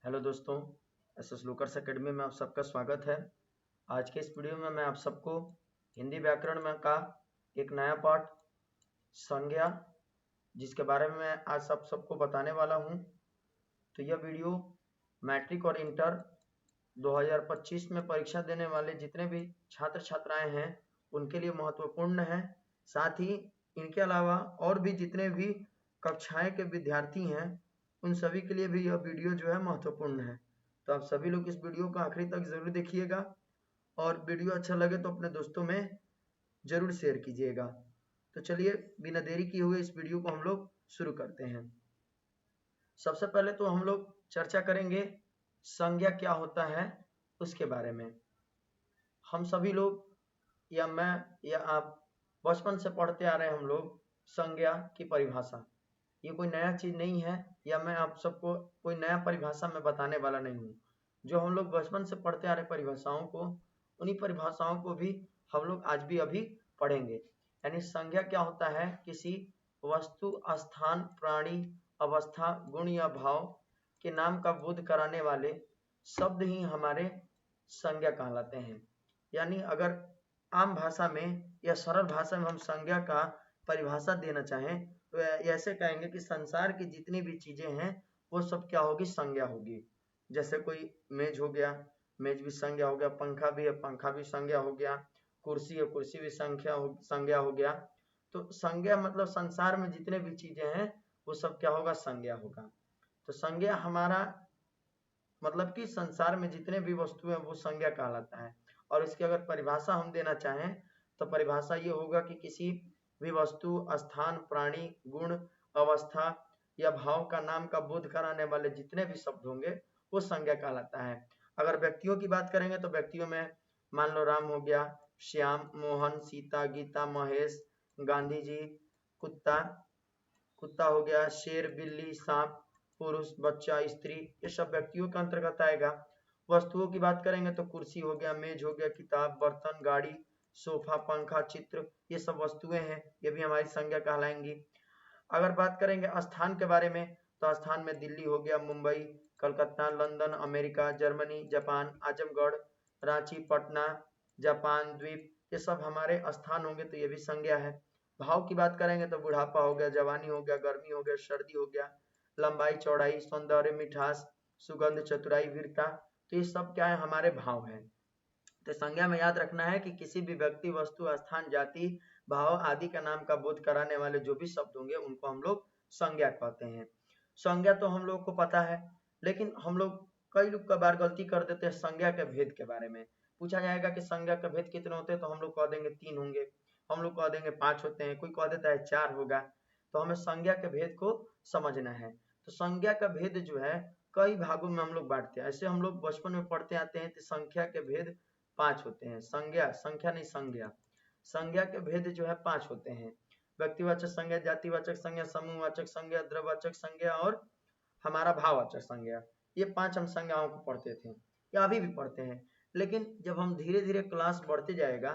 Hello दोस्तों, SS लूकर्स academy में आप सबका स्वागत है। आज के इस वीडियो में मैं आप सबको हिंदी व्याकरण में का एक नया पाठ संज्ञा जिसके बारे में मैं आज सबको बताने वाला हूं। तो यह वीडियो मैट्रिक और इंटर 2025 में परीक्षा देने वाले जितने भी छात्र छात्राएं हैं उनके लिए महत्वपूर्ण है। साथ ही इनके अलावा और भी जितने भी कक्षाएं के विद्यार्थी हैं उन सभी के लिए भी यह वीडियो जो है महत्वपूर्ण है। तो आप सभी लोग इस वीडियो को आखिरी तक जरूर देखिएगा और वीडियो अच्छा लगे तो अपने दोस्तों में जरूर शेयर कीजिएगा। तो चलिए बिना देरी किए हुए इस वीडियो को हम लोग शुरू करते हैं। सबसे पहले तो हम लोग चर्चा करेंगे संज्ञा क्या होता है उसके बारे में। हम सभी लोग या मैं या आप बचपन से पढ़ते आ रहे हैं हम लोग संज्ञा की परिभाषा। ये कोई नया चीज नहीं है या मैं आप सबको कोई नया परिभाषा में बताने वाला नहीं हूँ। जो हम लोग बचपन से पढ़ते आ रहे परिभाषाओं को, उन्हीं परिभाषाओं को भी हम लोग आज भी अभी पढ़ेंगे। यानी संज्ञा क्या होता है? किसी वस्तु, स्थान, प्राणी, अवस्था, गुण या भाव के नाम का बोध कराने वाले शब्द ही हमारे संज्ञा कहलाते हैं। यानी अगर आम भाषा में या सरल भाषा में हम संज्ञा का परिभाषा देना चाहें तो ऐसे कहेंगे कि संसार की जितनी भी चीजें हैं वो सब क्या होगी? संज्ञा होगी। जैसे कोई मेज हो गया, मेज भी संज्ञा हो गया, पंखा भी है, पंखा भी संज्ञा हो गया, कुर्सी है, कुर्सी भी संज्ञा हो गया। तो संज्ञा मतलब संसार में जितने भी चीजें हैं वो सब क्या होगा? संज्ञा होगा। तो संज्ञा हमारा मतलब कि संसार में जितने भी वस्तु हैं वो संज्ञा कहलाता है। और इसकी अगर परिभाषा हम देना चाहें तो परिभाषा ये होगा कि किसी भी वस्तु, स्थान, प्राणी, गुण, अवस्था या भाव का नाम का बोध कराने वाले जितने भी शब्द होंगे वो संज्ञा कहलाता है। अगर व्यक्तियों की बात करेंगे तो व्यक्तियों में मान लो राम हो गया, श्याम, मोहन, सीता, गीता, महेश, गांधी जी, कुत्ता कुत्ता हो गया, शेर, बिल्ली, सांप, पुरुष, बच्चा, स्त्री, ये सब व्यक्तियों के अंतर्गत आएगा। वस्तुओं की बात करेंगे तो कुर्सी हो गया, मेज हो गया, किताब, बर्तन, गाड़ी, सोफा, पंखा, चित्र, ये सब वस्तुएं हैं, ये भी हमारी संज्ञा कहलाएंगी। अगर बात करेंगे स्थान के बारे में तो स्थान में दिल्ली हो गया, Mumbai, Calcutta, London, America, Germany, Japan, Azamgarh, Ranchi, Patna, Japan द्वीप, ये सब हमारे स्थान होंगे तो ये भी संज्ञा है। भाव की बात करेंगे तो बुढ़ापा हो गया, जवानी हो गया, गर्मी हो गया, सर्दी हो गया, लंबाई, चौड़ाई, सौंदर्य, मिठास, सुगंध, चतुराई, वीरता, तो ये सब क्या है? हमारे भाव हैं। तो संज्ञा में याद रखना है कि किसी भी व्यक्ति, वस्तु, स्थान, जाति, भाव आदि का नाम का बोध कराने वाले जो भी शब्द होंगे उनको हम लोग संज्ञा कहते हैं। संज्ञा तो हम लोग को पता है, लेकिन हम लोग कई लोग बार गलती कर देते हैं संज्ञा के भेद के बारे में। पूछा जाएगा कि संज्ञा के भेद कितने होते हैं तो हम लोग कह देंगे 3 होंगे, हम लोग कह देंगे 5 होते हैं, कोई कह देता है 4 होगा। तो हमें संज्ञा के भेद को समझना है। तो संज्ञा का भेद जो है कई भागों में हम लोग बांटते हैं। ऐसे हम लोग बचपन में पढ़ते आते हैं तो संख्या के भेद 5 होते हैं। संख्या नहीं, संज्ञा। संज्ञा के भेद जो है 5 होते हैं। व्यक्तिवाचक संज्ञा, जातिवाचक संज्ञा, समूहवाचक संज्ञा, द्रव्यवाचक संज्ञा और हमारा भाववाचक संज्ञा। ये 5 हम संज्ञाओं को पढ़ते थे या अभी भी पढ़ते हैं। लेकिन जब हम धीरे धीरे क्लास बढ़ते जाएगा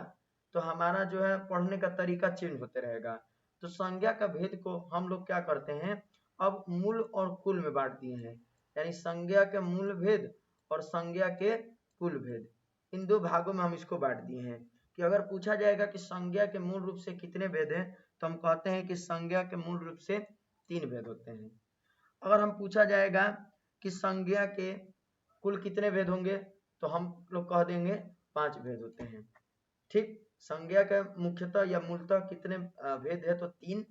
तो हमारा जो है पढ़ने का तरीका चेंज होते रहेगा। तो संज्ञा का भेद को हम लोग क्या करते हैं, अब मूल और कुल में बांट दिए हैं। यानी संज्ञा के मूल भेद और संज्ञा के कुल भेद, इन दो भागों में हम इसको बांट दिए हैं। कि अगर पूछा जाएगा कि संज्ञा के मूल रूप से कितने भेद हैं तो हम कहते हैं कि संज्ञा के मूल रूप से 3 भेद होते हैं। अगर हम पूछा जाएगा कि संज्ञा के कुल कितने भेद होंगे तो हम लोग कह देंगे 5 भेद होते हैं। ठीक, संज्ञा का मुख्यतः या मूलतः कितने भेद है तो 3,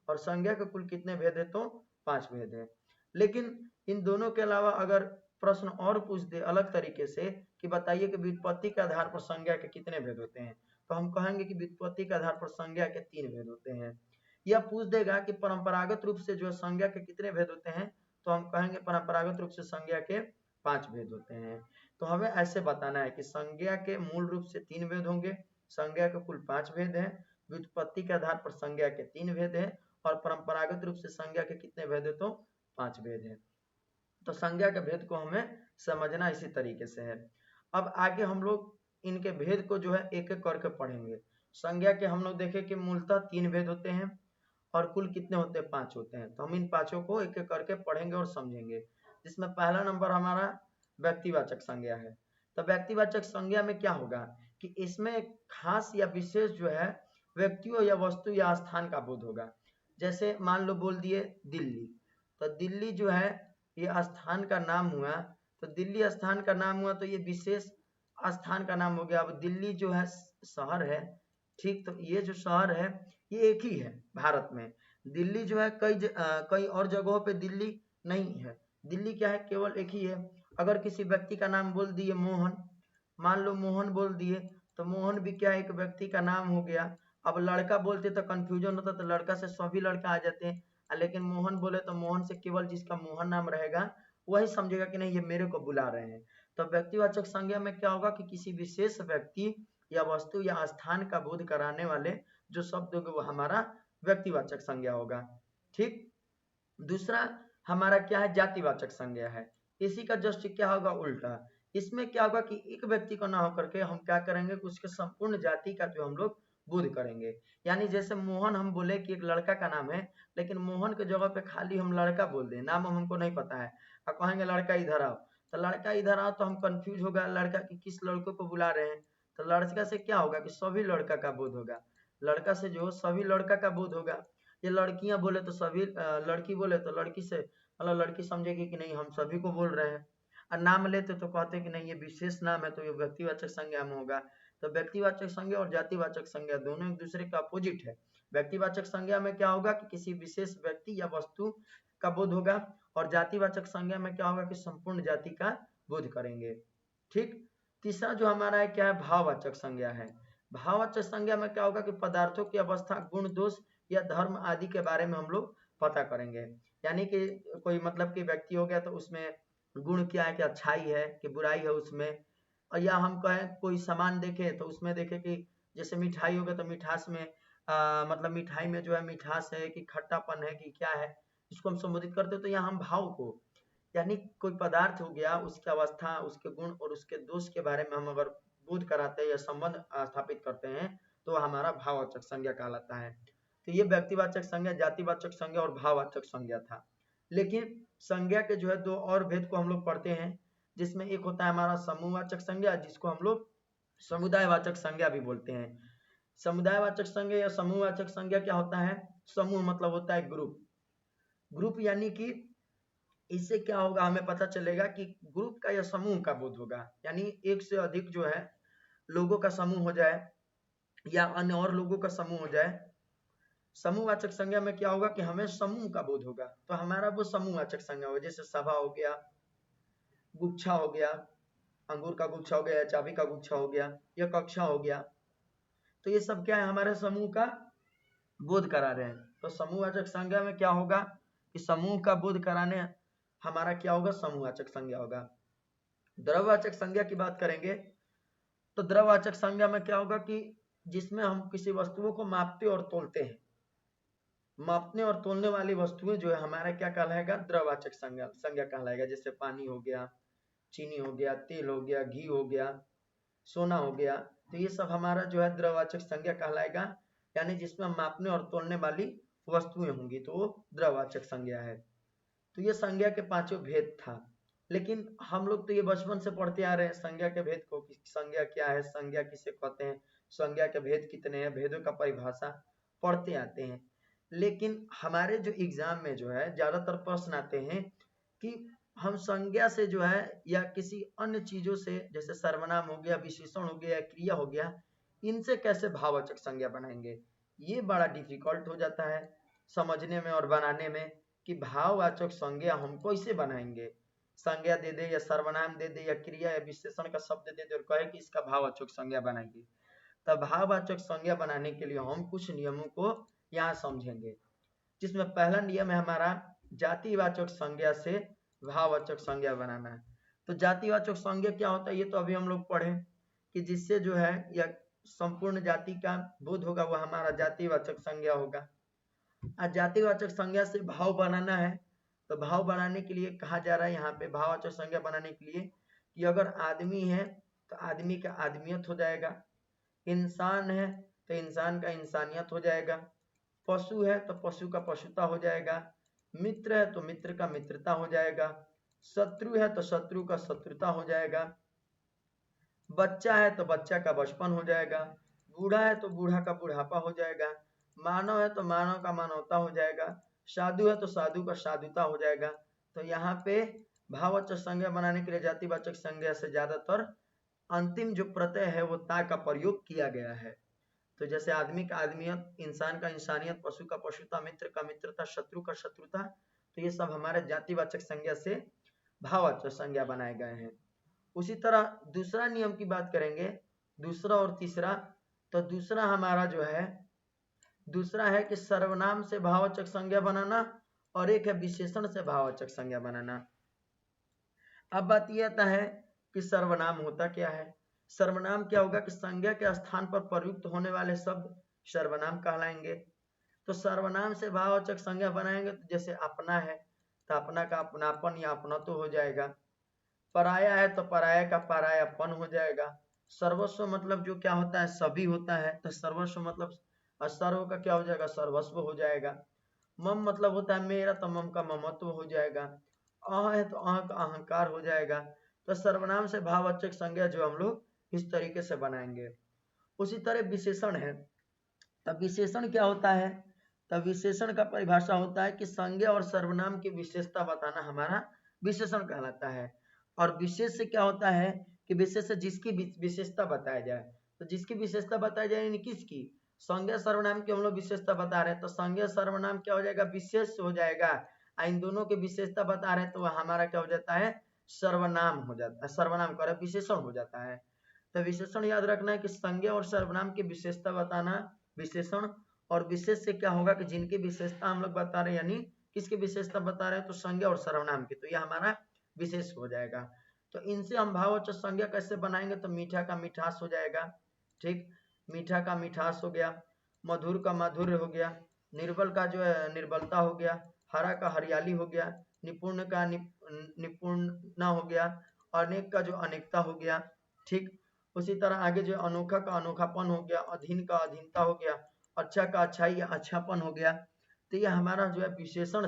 और संज्ञा के कुल कितने भेद है तो 5 भेद है। लेकिन इन दोनों के अलावा अगर प्रश्न और पूछ दे अलग तरीके से कि बताइए कि व्युत्पत्ति के आधार पर संज्ञा के कितने भेद होते हैं, तो हम कहेंगे कि व्युत्पत्ति के आधार पर संज्ञा के 3 भेद होते हैं। यह पूछ देगा कि परंपरागत रूप से जो संज्ञा के कितने भेद होते हैं, तो हम कहेंगे परंपरागत रूप से संज्ञा के 5 भेद होते हैं। तो हमें ऐसे बताना है कि संज्ञा के मूल रूप से 3 भेद होंगे, संज्ञा के कुल 5 भेद हैं, व्युत्पत्ति के आधार पर संज्ञा के 3 भेद हैं, और परंपरागत रूप से संज्ञा के कितने भेद है तो 5 भेद है। तो संज्ञा के भेद को हमें समझना इसी तरीके से है। अब आगे हम लोग इनके भेद को जो है एक एक करके पढ़ेंगे। संज्ञा के हम लोग देखें कि मूलतः 3 भेद होते हैं और कुल कितने होते हैं? 5 होते हैं। तो हम इन पांचों को एक एक करके पढ़ेंगे और समझेंगे। जिसमें पहला नंबर हमारा व्यक्तिवाचक संज्ञा है। तो व्यक्तिवाचक संज्ञा में क्या होगा कि इसमें खास या विशेष जो है व्यक्तियों या वस्तु या स्थान का बोध होगा। जैसे मान लो बोल दिए दिल्ली, तो दिल्ली जो है ये स्थान का नाम हुआ, तो दिल्ली स्थान का नाम हुआ तो ये विशेष स्थान का नाम हो गया। अब दिल्ली जो है शहर है, ठीक, तो ये जो शहर है ये एक ही है भारत में। दिल्ली जो है कई और जगहों पे दिल्ली नहीं है। दिल्ली क्या है, केवल एक ही है। अगर किसी व्यक्ति का नाम बोल दिए मोहन, मान लो मोहन बोल दिए, तो मोहन भी क्या एक व्यक्ति का नाम हो गया। अब लड़का बोलते तो कंफ्यूजन होता, तो लड़का से सभी लड़का आ जाते हैं, लेकिन मोहन बोले तो मोहन से केवल जिसका मोहन नाम रहेगा वही समझेगा कि नहीं ये मेरे को बुला रहे हैं। तो व्यक्तिवाचक संज्ञा में क्या होगा कि किसी विशेष व्यक्ति या वस्तु या स्थान का बोध कराने वाले जो शब्द होंगे वो हमारा व्यक्तिवाचक संज्ञा होगा। ठीक, दूसरा हमारा क्या है, जातिवाचक संज्ञा है। इसी का जस्ट क्या होगा, उल्टा। इसमें क्या होगा कि एक व्यक्ति को ना होकर के हम क्या करेंगे, उसके संपूर्ण जाति का जो हम लोग बोध करेंगे। यानी जैसे मोहन हम बोले कि एक लड़का का नाम है, लेकिन मोहन के जगह पे खाली हम लड़का बोल दें, नाम हमको नहीं पता है, और कहेंगे लड़का इधर आओ, तो लड़का इधर आओ तो हम कंफ्यूज होगा लड़का की किस लड़कों को बुला रहे हैं। तो लड़का से क्या होगा कि सभी लड़का का बोध होगा, लड़का से जो सभी लड़का का बोध होगा। ये लड़कियां बोले तो सभी लड़की बोले तो लड़की से मतलब लड़की समझेगी कि नहीं हम सभी को बोल रहे हैं। और नाम लेते तो कहते कि नहीं ये विशेष नाम है, तो ये व्यक्तिवाचक संज्ञा में होगा। तो व्यक्तिवाचक संज्ञा और जातिवाचक संज्ञा दोनों एक दूसरे का अपोजिट है। व्यक्तिवाचक संज्ञा में क्या होगा कि किसी विशेष व्यक्ति या वस्तु का बोध होगा, और जातिवाचक संज्ञा में क्या होगा कि संपूर्ण जाति का बोध करेंगे। ठीक, तीसरा जो हमारा है क्या है, भाववाचक संज्ञा है। भाववाचक संज्ञा में क्या होगा कि पदार्थों की अवस्था, गुण, दोष या धर्म आदि के बारे में हम लोग पता करेंगे। यानी कि कोई मतलब कि व्यक्ति हो गया तो उसमें गुण क्या है कि अच्छाई है कि बुराई है उसमें, और या हम कहें कोई सामान देखे तो उसमें देखे कि जैसे मिठाई हो गया तो मिठास में मतलब मिठाई में जो है मिठास है कि खट्टापन है कि क्या है, इसको हम संबोधित करते हैं। तो यहाँ हम भाव को, यानी कोई पदार्थ हो गया उसकी अवस्था, उसके गुण और उसके दोष के बारे में हम अगर बोध कराते हैं या संबंध स्थापित करते हैं तो हमारा भाववाचक संज्ञा कहलाता है। तो ये व्यक्तिवाचक संज्ञा, जातिवाचक संज्ञा और भाववाचक संज्ञा था। लेकिन संज्ञा के जो है दो और भेद को हम लोग पढ़ते हैं, जिसमें एक होता है हमारा समूहवाचक संज्ञा, जिसको हम लोग समुदायवाचक संज्ञा भी बोलते हैं। समुदायवाचक संज्ञा या समूहवाचक संज्ञा क्या होता है, समूह मतलब होता है ग्रुप। ग्रुप यानी कि इससे क्या होगा, हमें पता चलेगा कि ग्रुप का या समूह का बोध होगा। यानी एक से अधिक जो है लोगों का समूह हो जाए या अन्य और लोगों का समूह हो जाए। समूहवाचक संज्ञा में क्या होगा कि हमें समूह का बोध होगा, तो हमारा वो समूहवाचक संज्ञा होगा। जैसे सभा हो गया, गुच्छा हो गया, अंगूर का गुच्छा हो गया, चाबी का गुच्छा हो गया, या कक्षा हो गया, तो ये सब क्या है, हमारे समूह का बोध करा रहे हैं। तो समूहवाचक संज्ञा में क्या होगा कि समूह का बोध कराने हमारा क्या होगा, समूहवाचक संज्ञा होगा। द्रव्यवाचक संज्ञा की बात करेंगे तो द्रव्यवाचक संज्ञा में क्या होगा कि जिसमें हम किसी वस्तुओं को मापते और तोलते हैं। मापने और तोलने वाली वस्तुएं जो है हमारा क्या कहलाएगा, द्रव्यवाचक संज्ञा कहलाएगा। जैसे पानी हो गया, चीनी हो गया, तेल हो गया, घी हो गया, सोना हो गया, तो ये सब हमारा जो है द्रव्यवाचक संज्ञा कहलाएगा। यानी जिसमें हम मापने और तोलने वाली वस्तुएं होंगी तो वो द्रव्यवाचक संज्ञा है। तो ये संज्ञा के पांचों भेद था। लेकिन हम लोग तो ये बचपन से पढ़ते आ रहे हैं संज्ञा के भेद को, संज्ञा क्या है, संज्ञा किसे कहते हैं, संज्ञा के भेद कितने हैं, भेदों का परिभाषा पढ़ते आते हैं। लेकिन हमारे जो एग्जाम में जो है ज्यादातर प्रश्न आते हैं कि हम संज्ञा से जो है या किसी अन्य चीजों से, जैसे सर्वनाम हो गया, विशेषण हो गया, क्रिया हो गया, इनसे कैसे भाववाचक संज्ञा बनाएंगे। ये बड़ा डिफिकल्ट हो जाता है समझने में और बनाने में कि भाववाचक संज्ञा हम कैसे बनाएंगे। संज्ञा दे दे या सर्वनाम दे दे या क्रिया या विशेषण का शब्द दे दे और कहे कि इसका भाववाचक संज्ञा बनाइए। तब भाववाचक संज्ञा बनाने के लिए हम कुछ नियमों को यहाँ समझेंगे, जिसमें पहला नियम है हमारा जातिवाचक संज्ञा से भाववाचक संज्ञा बनाना है। तो जातिवाचक संज्ञा क्या होता है ये तो अभी हम लोग पढ़े कि जिससे जो है या संपूर्ण जाति का बोध होगा वो हमारा जातिवाचक संज्ञा होगा। आज जातिवाचक संज्ञा से भाव बनाना है, तो भाव बनाने के लिए कहा जा रहा है यहाँ पे भाववाचक संज्ञा बनाने के लिए कि अगर आदमी है तो आदमी का आदमियत हो जाएगा, इंसान है तो इंसान का इंसानियत हो जाएगा, पशु है तो पशु का पशुता हो जाएगा, मित्र है तो मित्र का मित्रता हो जाएगा, शत्रु है तो शत्रु का शत्रुता हो जाएगा, बच्चा है तो बच्चा का बचपन हो जाएगा, बूढ़ा है तो बूढ़ा का बुढ़ापा हो जाएगा, मानव है तो मानव का मानवता हो जाएगा, साधु है तो साधु का साधुता हो जाएगा। तो यहाँ पे भाववाचक संज्ञा बनाने के लिए जातिवाचक संज्ञा से ज्यादातर अंतिम जो प्रत्यय है वो ता का प्रयोग किया गया है। तो जैसे आदमी का आदमियत, इंसान का इंसानियत, पशु का पशुता, मित्र का मित्रता, शत्रु का शत्रुता, तो ये सब हमारे जातिवाचक संज्ञा से भाववाचक संज्ञा बनाए गए हैं। उसी तरह दूसरा नियम की बात करेंगे, दूसरा और तीसरा। तो दूसरा हमारा जो है, दूसरा है कि सर्वनाम से भाववाचक संज्ञा बनाना और एक है विशेषण से भाववाचक संज्ञा बनाना। अब बात यह आता है कि सर्वनाम होता क्या है। सर्वनाम क्या होगा कि संज्ञा के स्थान पर प्रयुक्त होने वाले शब्द सर्वनाम कहलाएंगे। तो सर्वनाम से भाववाचक संज्ञा बनाएंगे तो जैसे अपना है तो अपना का अपनापन या अपना तो हो जाएगा, पराया है तो पराया का परायापन हो जाएगा, सर्वस्व मतलब जो क्या होता है सभी होता है, तो सर्वस्व मतलब सर्व का क्या हो जाएगा सर्वस्व हो जाएगा, मम मतलब होता है मेरा तो मम का ममत्व हो जाएगा, अह है तो अह का अहंकार हो जाएगा। तो सर्वनाम से भाववाचक संज्ञा जो हम लोग इस तरीके से बनाएंगे। उसी तरह विशेषण है। तब विशेषण क्या होता है, तब विशेषण का परिभाषा होता है कि संज्ञा और सर्वनाम की विशेषता बताना हमारा विशेषण कहलाता है। और विशेष से क्या होता है कि विशेष से जिसकी विशेषता बताया जाए, तो जिसकी विशेषता बताई जाए यानी किसकी, संज्ञा सर्वनाम की हम लोग विशेषता बता रहे हैं तो संज्ञा सर्वनाम क्या हो जाएगा विशेष हो जाएगा, इन दोनों की विशेषता बता रहे हैं तो हमारा क्या हो जाता है सर्वनाम हो जाता है, सर्वनाम का विशेषण हो जाता है। तो विशेषण याद रखना है कि संज्ञा और सर्वनाम की विशेषता बताना विशेषण, और विशेष से क्या होगा कि जिनकी विशेषता हम लोग बता रहे हैं यानी किसकी विशेषता बता रहे हैं तो संज्ञा और सर्वनाम की, तो यह हमारा विशेष हो जाएगा। तो इनसे हम भाववाचक संज्ञा कैसे बनाएंगे, तो मीठा का मिठास हो जाएगा, ठीक, मीठा का मिठास हो गया, मधुर का माधुर्य हो गया, निर्बल का जो है निर्बलता हो गया, हरा का हरियाली हो गया, निपुण का निपुण हो गया, अनेक का जो अनेकता हो गया, ठीक। उसी तरह आगे जो अनोखा का अनोखापन हो गया, अधीन का अधीनता हो गया, अच्छा का अच्छाई या अच्छापन हो गया। तो ये हमारा जो है विशेषण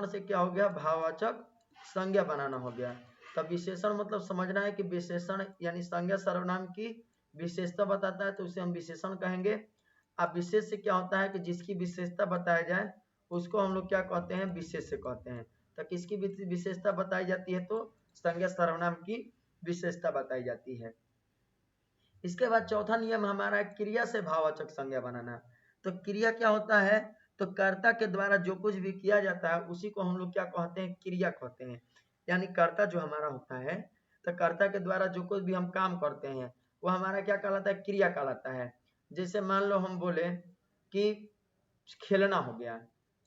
से क्या हो गया भाववाचक संज्ञा बनाना हो गया। तब विशेषण मतलब समझना है कि विशेषण यानी संज्ञा सर्वनाम की विशेषता बताता है तो उसे हम विशेषण कहेंगे। अब विशेष से क्या होता है कि जिसकी विशेषता बताया जाए उसको हम लोग क्या कहते हैं विशेष से कहते हैं। तो किसकी विशेषता बताई जाती है तो संज्ञा सर्वनाम की विशेषता बताई जाती है। इसके बाद चौथा नियम हमारा क्रिया से भाववाचक संज्ञा बनाना। तो क्रिया क्या होता है, तो कर्ता के द्वारा जो कुछ भी किया जाता है उसी को हम लोग क्या कहते हैं क्रिया कहते हैं। यानी कर्ता जो हमारा होता है, तो कर्ता के द्वारा जो कुछ भी हम काम करते हैं वो हमारा क्या कहलाता है क्रिया कहलाता है। जैसे मान लो हम बोले कि खेलना हो गया,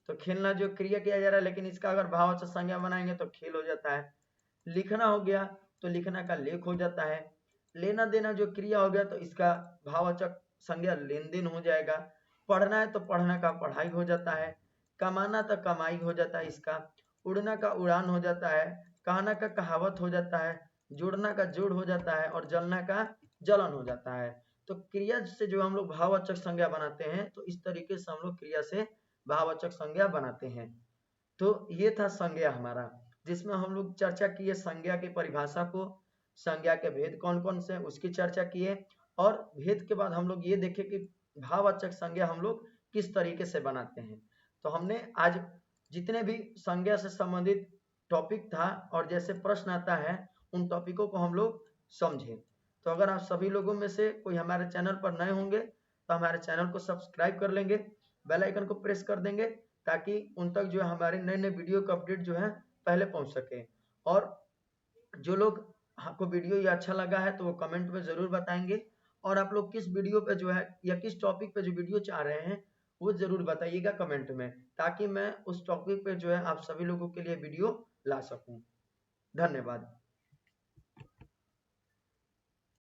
तो खेलना जो क्रिया किया जा रहा है लेकिन इसका अगर भाववाचक संज्ञा बनाएंगे तो खेल हो जाता है। लिखना हो गया तो लिखना का लेख हो जाता है। लेना देना जो क्रिया हो गया तो इसका भाववाचक संज्ञा लेन देन हो जाएगा। पढ़ना है तो पढ़ना का पढ़ाई हो जाता है। कमाना तो कमाई हो जाता है इसका। उड़ना का उड़ान हो जाता है। कहना का कहावत हो जाता है। जुड़ना का जोड़ हो जाता है और जलना का जलन हो जाता है। तो क्रिया से जो हम लोग भाववाचक संज्ञा बनाते हैं तो इस तरीके से हम लोग क्रिया से भाववाचक संज्ञा बनाते हैं। तो ये था संज्ञा हमारा, जिसमें हम लोग चर्चा किए संज्ञा की परिभाषा को, संज्ञा के भेद कौन कौन से उसकी चर्चा किए, और भेद के बाद हम लोग ये देखे कि भाववाचक संज्ञा हम लोग किस तरीके से बनाते हैं। तो हमने आज जितने भी संज्ञा से संबंधित टॉपिक था और जैसे प्रश्न आता है उन टॉपिकों को हम लोग समझे। तो अगर आप सभी लोगों में से कोई हमारे चैनल पर नए होंगे तो हमारे चैनल को सब्सक्राइब कर लेंगे, बेल आइकन को प्रेस कर देंगे ताकि उन तक जो है हमारे नए नए वीडियो का अपडेट जो है पहले पहुंच सके। और जो लोग आपको वीडियो ये अच्छा लगा है तो वो कमेंट में जरूर बताएंगे, और आप लोग किस वीडियो पे जो है या किस टॉपिक पे जो वीडियो चाह रहे हैं वो जरूर बताइएगा कमेंट में, ताकि मैं उस टॉपिक पे जो है आप सभी लोगों के लिए वीडियो ला सकूं। धन्यवाद।